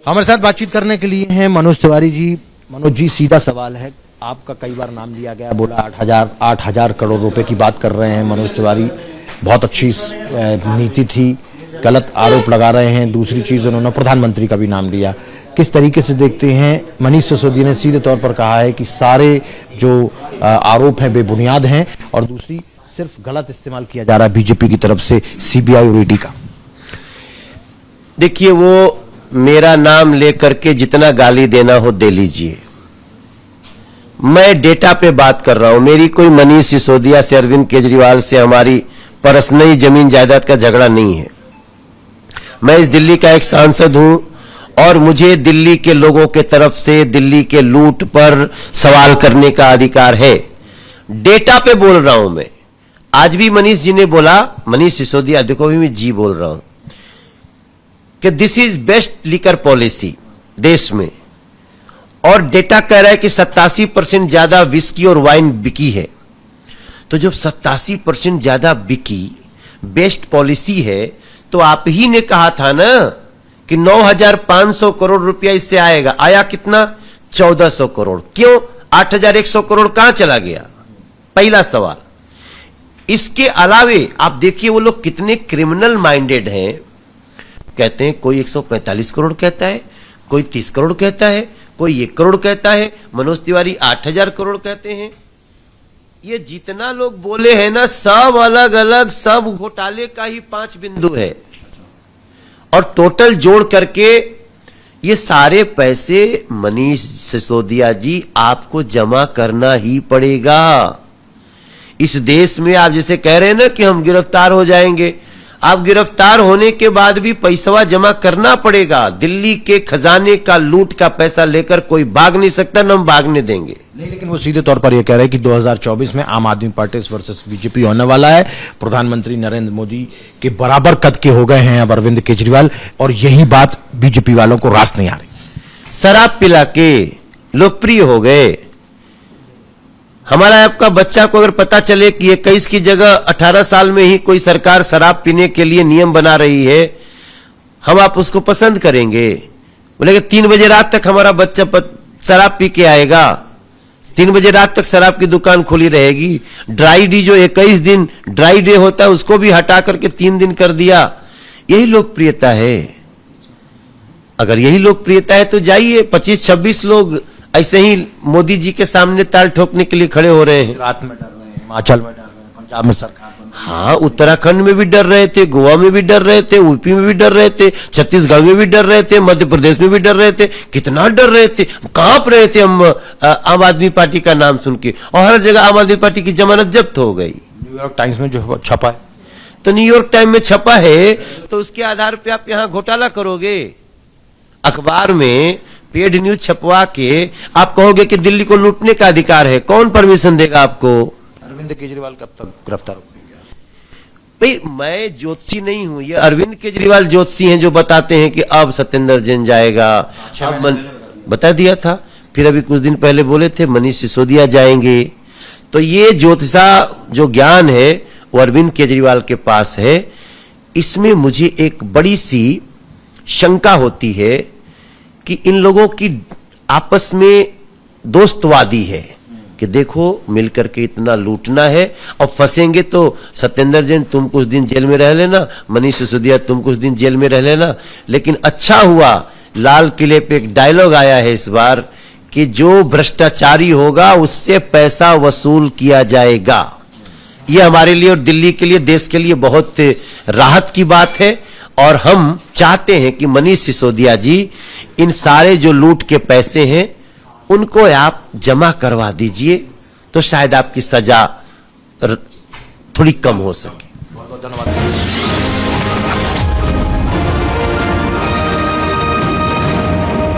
हमारे साथ बातचीत करने के लिए हैं मनोज तिवारी जी। मनोज जी, सीधा सवाल है, आपका कई बार नाम लिया गया, बोला 8,000 करोड़ रुपए की बात कर रहे हैं मनोज तिवारी। बहुत अच्छी नीति थी, गलत आरोप लगा रहे हैं। दूसरी चीज, उन्होंने प्रधानमंत्री का भी नाम लिया। किस तरीके से देखते हैं? मनीष सिसोदिया ने सीधे तौर पर कहा है कि सारे जो आरोप हैं बेबुनियाद हैं, और दूसरी सिर्फ गलत इस्तेमाल किया जा रहा है बीजेपी की तरफ से सीबीआई और ईडी का। देखिए, वो मेरा नाम लेकर के जितना गाली देना हो दे लीजिए, मैं डेटा पे बात कर रहा हूं। मेरी कोई मनीष सिसोदिया से, अरविंद केजरीवाल से हमारी पर्सनली जमीन जायदाद का झगड़ा नहीं है। मैं इस दिल्ली का एक सांसद हूं और मुझे दिल्ली के लोगों के तरफ से दिल्ली के लूट पर सवाल करने का अधिकार है। डेटा पे बोल रहा हूं मैं। आज भी मनीष जी ने बोला, मनीष सिसोदिया, देखो भी मैं जी बोल रहा हूं कि this is best liquor policy देश में, और डेटा कह रहा है कि 87% ज्यादा विस्की और वाइन बिकी है। तो जब 87% ज्यादा बिकी, बेस्ट पॉलिसी है, तो आप ही ने कहा था ना कि 9,500 करोड़ रुपया इससे आएगा। आया कितना? 1,400 करोड़। क्यों 8,100 करोड़ कहां चला गया? पहला सवाल। इसके अलावे आप देखिए वो लोग कितने क्रिमिनल माइंडेड हैं। कहते हैं कोई 145 करोड़ कहता है, कोई 30 करोड़ कहता है, कोई 1 करोड़ कहता है, मनोज तिवारी 8,000 करोड़ कहते हैं। ये जितना लोग बोले हैं ना, सब अलग अलग, सब घोटाले का ही 5 बिंदु है, और टोटल जोड़ करके ये सारे पैसे मनीष सिसोदिया जी आपको जमा करना ही पड़ेगा। इस देश में आप जैसे कह रहे हैं ना कि हम गिरफ्तार हो जाएंगे, आप गिरफ्तार होने के बाद भी पैसा जमा करना पड़ेगा। दिल्ली के खजाने का लूट का पैसा लेकर कोई भाग नहीं सकता, न हम भागने देंगे। नहीं, लेकिन वो सीधे तौर पर यह कह रहे हैं कि 2024 में आम आदमी पार्टी वर्सेस बीजेपी होने वाला है। प्रधानमंत्री नरेंद्र मोदी के बराबर कद के हो गए हैं अब अरविंद केजरीवाल, और यही बात बीजेपी वालों को रास नहीं आ रही। शराब पिला के लोकप्रिय हो गए। हमारा आपका बच्चा को अगर पता चले कि 21 की जगह 18 साल में ही कोई सरकार शराब पीने के लिए नियम बना रही है, हम आप उसको पसंद करेंगे? बोले 3 बजे रात तक हमारा बच्चा शराब पी के आएगा, 3 बजे रात तक शराब की दुकान खुली रहेगी। ड्राई डे जो 21 दिन ड्राई डे होता है, उसको भी हटा करके 3 दिन कर दिया। यही लोकप्रियता है। अगर यही लोकप्रियता है तो जाइए, 25-26 लोग ऐसे ही मोदी जी के सामने ताल ठोकने के लिए खड़े हो रहे हैं। गुजरात में डर रहे हैं, हिमाचल में डर रहे हैं, पंजाब में सरकार बन रही है। हाँ, उत्तराखंड में भी डर रहे थे, गोवा में भी डर रहे थे, यूपी में भी डर रहे थे, छत्तीसगढ़ में भी डर रहे थे, मध्य प्रदेश में भी डर रहे थे। कितना डर रहे थे, कांप रहे थे हम आम आदमी पार्टी का नाम सुन के, और हर जगह आम आदमी पार्टी की जमानत जब्त हो गई। न्यूयॉर्क टाइम्स में जो छपा है, तो न्यूयॉर्क टाइम में छपा है, तो उसके आधार पर आप यहां घोटाला करोगे? अखबार में पेड न्यूज छपवा के आप कहोगे कि दिल्ली को लूटने का अधिकार है। कौन परमिशन देगा आपको? अरविंद केजरीवाल कब तक गिरफ्तार होंगे? भाई, मैं ज्योतिषी नहीं हूं, ये अरविंद केजरीवाल ज्योतिषी हैं जो बताते हैं कि अब सत्येंद्र जैन जाएगा। बता दिया था, फिर अभी कुछ दिन पहले बोले थे मनीष सिसोदिया जाएंगे। तो ये ज्योतिषा जो ज्ञान है वो अरविंद केजरीवाल के पास है। इसमें मुझे एक बड़ी सी शंका होती है कि इन लोगों की आपस में दोस्तवादी है कि देखो मिलकर के इतना लूटना है, और फंसेंगे तो सत्येंद्र जैन तुम कुछ दिन जेल में रह लेना, मनीष सिसोदिया तुम कुछ दिन जेल में रह लेना। लेकिन अच्छा हुआ, लाल किले पे एक डायलॉग आया है इस बार कि जो भ्रष्टाचारी होगा उससे पैसा वसूल किया जाएगा। ये हमारे लिए और दिल्ली के लिए, देश के लिए बहुत राहत की बात है। और हम चाहते हैं कि मनीष सिसोदिया जी इन सारे जो लूट के पैसे हैं उनको आप जमा करवा दीजिए, तो शायद आपकी सजा थोड़ी कम हो सके। बहुत बहुत धन्यवाद।